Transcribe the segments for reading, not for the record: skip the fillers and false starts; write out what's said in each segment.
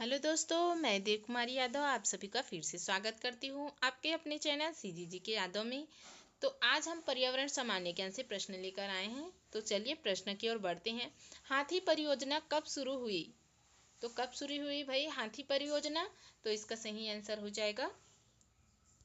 Hello दोस्तों, मैं देव कुमारी यादव आप सभी का फिर से स्वागत करती हूँ आपके अपने चैनल सीजीजी के यादव में। तो आज हम पर्यावरण सामान्य ज्ञान से प्रश्न लेकर आए हैं। तो चलिए प्रश्न की ओर बढ़ते हैं। हाथी परियोजना कब शुरू हुई? तो कब शुरू हुई भाई हाथी परियोजना? तो इसका सही आंसर हो जाएगा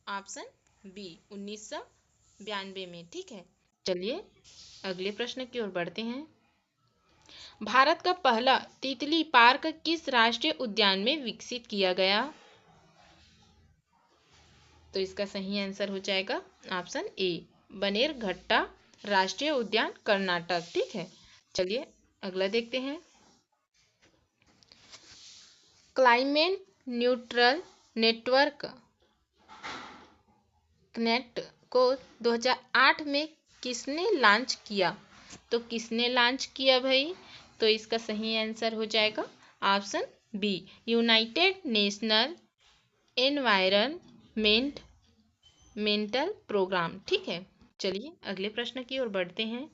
ऑप्शन बी 1992 में। ठीक है, चलिए अगले प्रश्न की ओर बढ़ते हैं। भारत का पहला तितली पार्क किस राष्ट्रीय उद्यान में विकसित किया गया? तो इसका सही आंसर हो जाएगा ऑप्शन ए बनेरघट्टा राष्ट्रीय उद्यान कर्नाटक। ठीक है, चलिए अगला देखते हैं। क्लाइमेट न्यूट्रल नेटवर्क कनेक्ट को 2008 में किसने लॉन्च किया? तो किसने लॉन्च किया भाई? तो इसका सही आंसर हो जाएगा option B United National Environment mental programme. ठीक है, चलिए अगले प्रश्न की ओर बढ़ते हैं।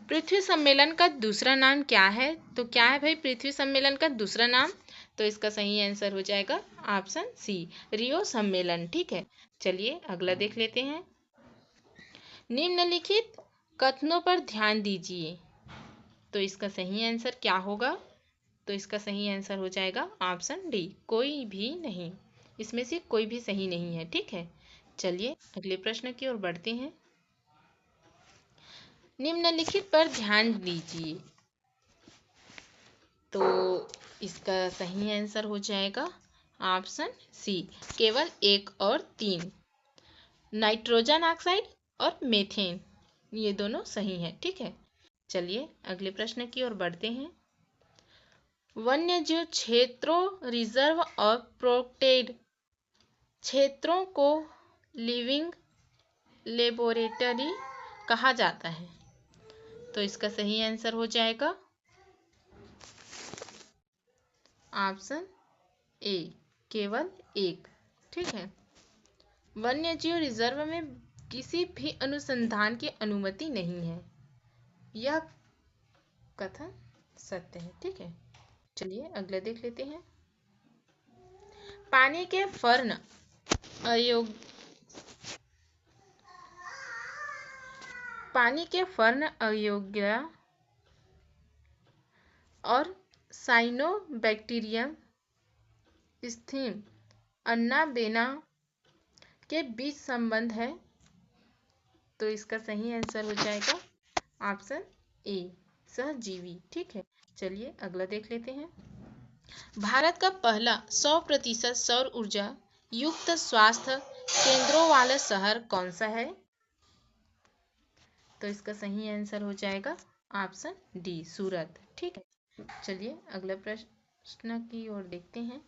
पृथ्वी सम्मेलन का दूसरा नाम क्या है? तो क्या है भाई पृथ्वी सम्मेलन का दूसरा नाम? तो इसका सही आंसर हो जाएगा ऑप्शन सी रियो सम्मेलन। ठीक है, चलिए अगला देख लेते हैं। निम्नलिखित कथनों पर ध्यान दीजिए। तो इसका सही आंसर क्या होगा? तो इसका सही आंसर हो जाएगा ऑप्शन डी कोई भी नहीं। इसमें से कोई भी सही नहीं है। ठीक है, चलिए अगले प्रश्न की ओर बढ़ते हैं। निम्नलिखित पर ध्यान दीजिए। तो इसका सही आंसर हो जाएगा ऑप्शन सी केवल 1 और 3 नाइट्रोजन ऑक्साइड और मीथेन, ये दोनों सही हैं। ठीक है, चलिए अगले प्रश्न की ओर बढ़ते हैं। वन्यजीव क्षेत्रों रिजर्व और प्रोटेक्टेड क्षेत्रों को लिविंग लेबोरेटरी कहा जाता है। तो इसका सही आंसर हो जाएगा ऑप्शन ए केवल 1। ठीक है, वन्यजीव रिजर्व में किसी भी अनुसंधान की अनुमति नहीं है, यह कथन सत्य है। ठीक है, चलिए अगला देख लेते हैं। पानी के फर्न अयोग्य पानी के फर्न अयोग्य और साइनोबैक्टीरियम स्थिम अन्ना बेना के बीच संबंध है। तो इसका सही आंसर हो जाएगा ऑप्शन ए सहजीवी। ठीक है, चलिए अगला देख लेते हैं। भारत का पहला 100% सौर ऊर्जा युक्त स्वास्थ्य केंद्रों वाला शहर कौन सा है? तो इसका सही आंसर हो जाएगा ऑप्शन डी सूरत। ठीक है, चलिए अगला प्रश्न की ओर देखते हैं।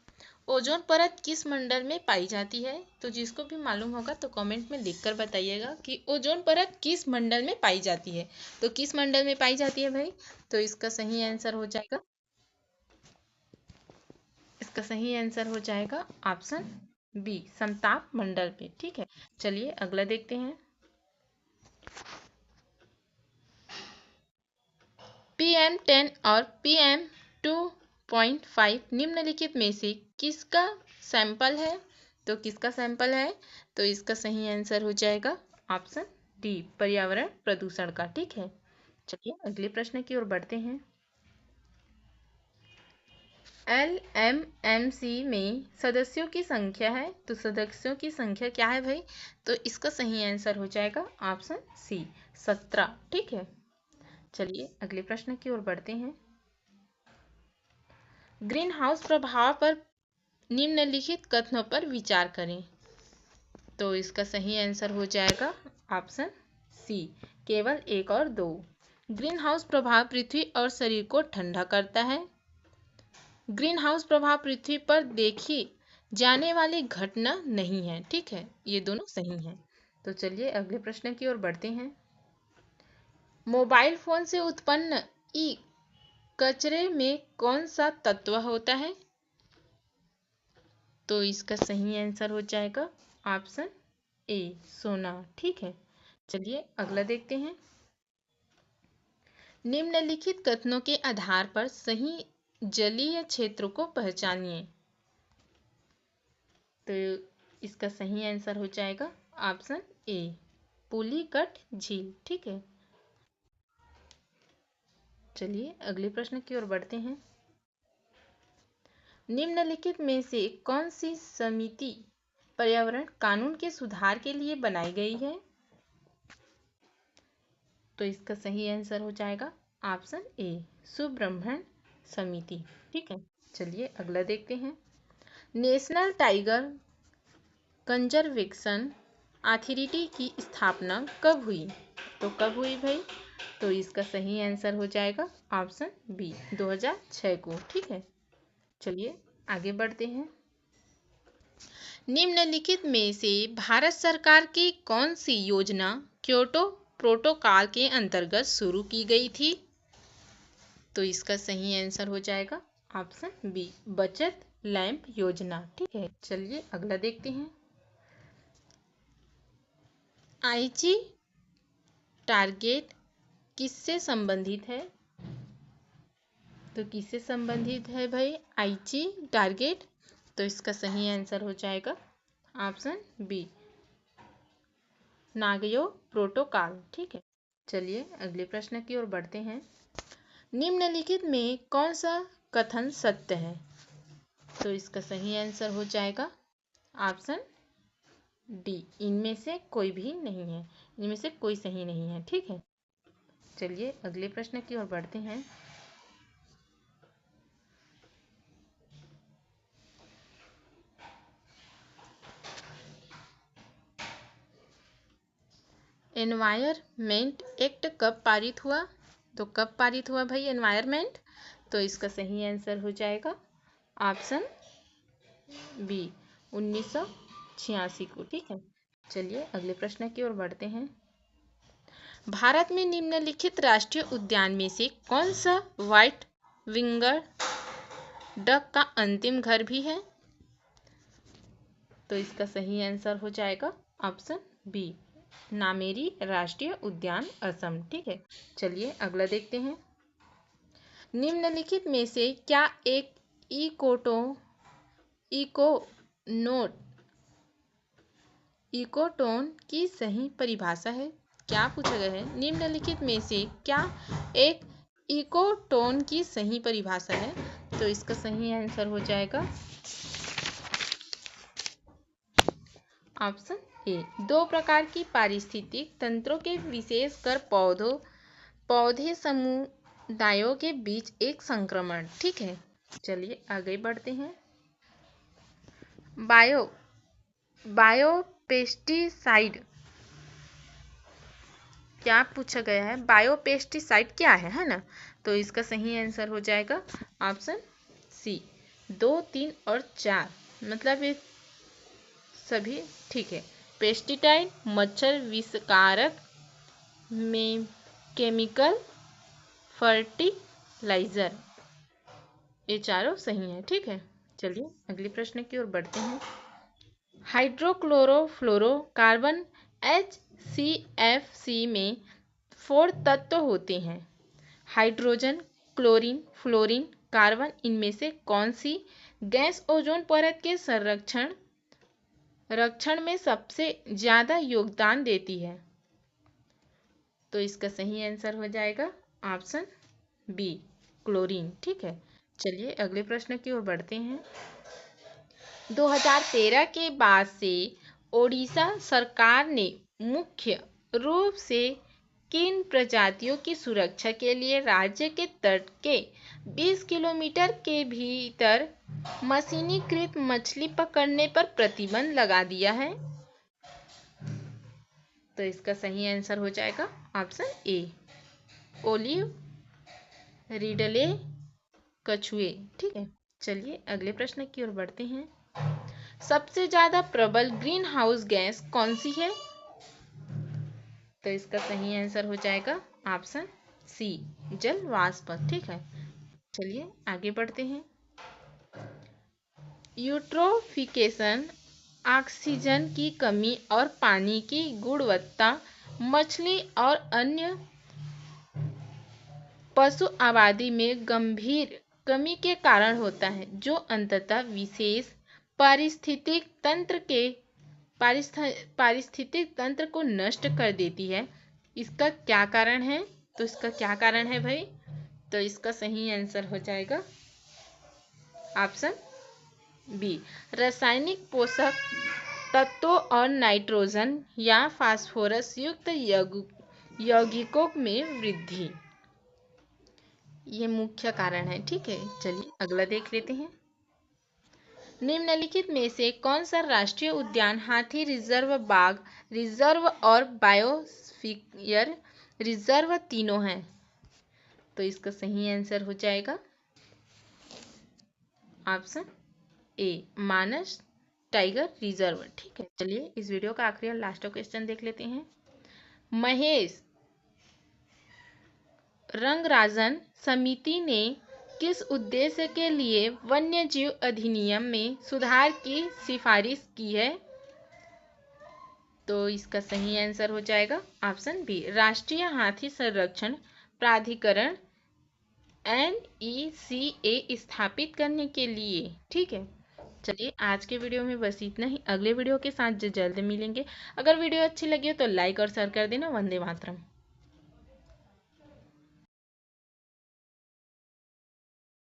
ओजोन परत किस मंडल में पाई जाती है? तो जिसको भी मालूम होगा तो कमेंट में लिखकर बताइएगा कि ओजोन परत किस मंडल में पाई जाती है। तो किस मंडल में पाई जाती है भाई? तो इसका सही आंसर हो जाएगा ऑप्शन बी समताप मंडल पे। ठीक है, चलिए अगला देखते हैं। PM10 और PM2.5 निम्नलिखित में से किसका सैंपल है? तो किसका सैंपल है? तो इसका सही आंसर हो जाएगा ऑप्शन डी पर्यावरण प्रदूषण का। ठीक है, चलिए अगले प्रश्न की ओर बढ़ते हैं। LMMC में सदस्यों की संख्या है, तो सदस्यों की संख्या क्या है भाई? तो इसका सही आंसर हो जाएगा ऑप्शन सी 17। ठीक है, चलिए अगले प्रश्न की ओर बढ़ते हैं। ग्रीन हाउस प्रभाव पर निम्नलिखित कथनों पर विचार करें। तो इसका सही आंसर हो जाएगा ऑप्शन सी केवल 1 और 2। ग्रीन हाउस प्रभाव पृथ्वी और शरीर को ठंडा करता है। ग्रीन हाउस प्रभाव पृथ्वी पर देखी जाने वाली घटना नहीं है। ठीक है, ये दोनों सही हैं। तो चलिए अगले प्रश्न की ओर बढ़ते हैं। मोबाइल फोन से उत्पन्न ई कचरे में कौन सा तत्व होता है? तो इसका सही आंसर हो जाएगा ऑप्शन ए सोना। ठीक है, चलिए अगला देखते हैं। निम्नलिखित कथनों के आधार पर सही जलीय क्षेत्रों को पहचानिए। तो इसका सही आंसर हो जाएगा ऑप्शन ए, पुलिकट झील। ठीक है, चलिए अगले प्रश्न की ओर बढ़ते हैं। निम्नलिखित में से कौन सी समिति पर्यावरण कानून के सुधार के लिए बनाई गई है? तो इसका सही आंसर हो जाएगा ऑप्शन ए, सुब्रह्मण्य समिति। ठीक है, चलिए अगला देखते हैं। नेशनल टाइगर कंजर्वेशन अथॉरिटी की स्थापना कब हुई? तो कब हुई भाई? तो इसका सही आंसर हो जाएगा ऑप्शन बी, 2006 को। ठीक है, चलिए आगे बढ़ते हैं। निम्नलिखित में से भारत सरकार की कौन सी योजना क्योटो प्रोटोकॉल के अंतर्गत शुरू की गई थी? तो इसका सही आंसर हो जाएगा ऑप्शन बी, बचत लैंप योजना। ठीक है, चलिए अगला देखते हैं। आईजी टारगेट किससे संबंधित है? तो किससे संबंधित है भाई आईजी टारगेट? तो इसका सही आंसर हो जाएगा ऑप्शन बी, नागयो प्रोटोकॉल। ठीक है, चलिए अगले प्रश्न की ओर बढ़ते हैं। निम्नलिखित में कौन सा कथन सत्य है? तो इसका सही आंसर हो जाएगा ऑप्शन डी, इनमें से कोई भी नहीं है, इनमें से कोई सही नहीं है। ठीक है, चलिए अगले प्रश्न की ओर बढ़ते हैं। एनवायरमेंट एक्ट कब पारित हुआ? तो कब पारित हुआ भाई एनवायरमेंट? तो इसका सही आंसर हो जाएगा ऑप्शन बी, 1986 को। ठीक है, चलिए अगले प्रश्न की ओर बढ़ते हैं। भारत में निम्नलिखित राष्ट्रीय उद्यान में से कौन सा व्हाइट विंगर डक का अंतिम घर भी है? तो इसका सही आंसर हो जाएगा ऑप्शन बी, नामेरी राष्ट्रीय उद्यान असम। ठीक है, चलिए अगला देखते हैं। निम्नलिखित में से क्या एक इकोटोन की सही परिभाषा है? क्या पूछा गया है? निम्नलिखित में से क्या एक इकोटोन की सही परिभाषा है? तो इसका सही आंसर हो जाएगा ऑप्शन ए, दो प्रकार की पारिस्थितिक तंत्रों के विशेषकर पौधे समुदायों के बीच एक संक्रमण। ठीक है, चलिए आगे बढ़ते हैं। बायोपेस्टिसाइड क्या पूछा गया है? बायोपेस्टिसाइड क्या है ना? तो इसका सही आंसर हो जाएगा ऑप्शन सी, 2, 3 और 4, मतलब ये सभी। ठीक है, पेस्टिसाइड, मच्छर विषकारक में केमिकल, फर्टिलाइजर, ये चारों सही हैं। ठीक है, चलिए अगले प्रश्न की ओर बढ़ते हैं। हाइड्रोक्लोरोफ्लोरोकार्बन HCFC में 4 तत्व होते हैं। हाइड्रोजन, क्लोरीन, फ्लोरीन, कार्बन, इनमें से कौन सी गैस ओजोन परत के रक्षण में सबसे ज्यादा योगदान देती है? तो इसका सही आंसर हो जाएगा ऑप्शन बी, क्लोरीन। ठीक है, चलिए अगले प्रश्न की ओर बढ़ते हैं। 2013 के बाद से ओडिशा सरकार ने मुख्य रूप से किन प्रजातियों की सुरक्षा के लिए राज्य के तट के 20 किलोमीटर के भीतर मशीनीकृत मछली पकड़ने पर प्रतिबंध लगा दिया है? तो इसका सही आंसर हो जाएगा ऑप्शन ए, ओलिव रिडले कछुए। ठीक है, चलिए अगले प्रश्न की ओर बढ़ते हैं। सबसे ज्यादा प्रबल ग्रीन हाउस गैस कौन सी है? तो इसका सही आंसर हो जाएगा ऑप्शन सी, जल वाष्प। ठीक है, चलिए आगे बढ़ते हैं। यूट्रोफिकेशन ऑक्सीजन की कमी और पानी की गुणवत्ता मछली और अन्य पशु आबादी में गंभीर कमी के कारण होता है, जो अंततः विशेष पारिस्थितिक तंत्र के पारिस्थितिक तंत्र को नष्ट कर देती है। इसका क्या कारण है? तो इसका क्या कारण है भाई? तो इसका सही आंसर हो जाएगा ऑप्शन बी, रासायनिक पोषक तत्वों और नाइट्रोजन या फास्फोरस युक्त यौगिकों में वृद्धि, ये मुख्य कारण है। ठीक है, चलिए अगला देख लेते हैं। निम्नलिखित में से कौन सा राष्ट्रीय उद्यान हाथी रिजर्व, बाघ रिजर्व और बायोस्फीयर रिजर्व तीनों है? तो इसका सही आंसर हो जाएगा option A, Manas tiger reserve. ठीक है, चलिए इस वीडियो का आखिरी और लास्ट क्वेश्चन देख लेते हैं। महेश रंगराजन समिति ने किस उद्देश्य के लिए वन्यजीव अधिनियम में सुधार की सिफारिश की है? तो इसका सही आंसर हो जाएगा ऑप्शन बी, राष्ट्रीय हाथी संरक्षण प्राधिकरण NECA स्थापित करने के लिए। ठीक है, चलिए आज के वीडियो में बस इतना ही। अगले वीडियो के साथ जो जल्द मिलेंगे। अगर वीडियो अच्छी लगी हो तो लाइक और शेयर कर देना। वंदे मातरम।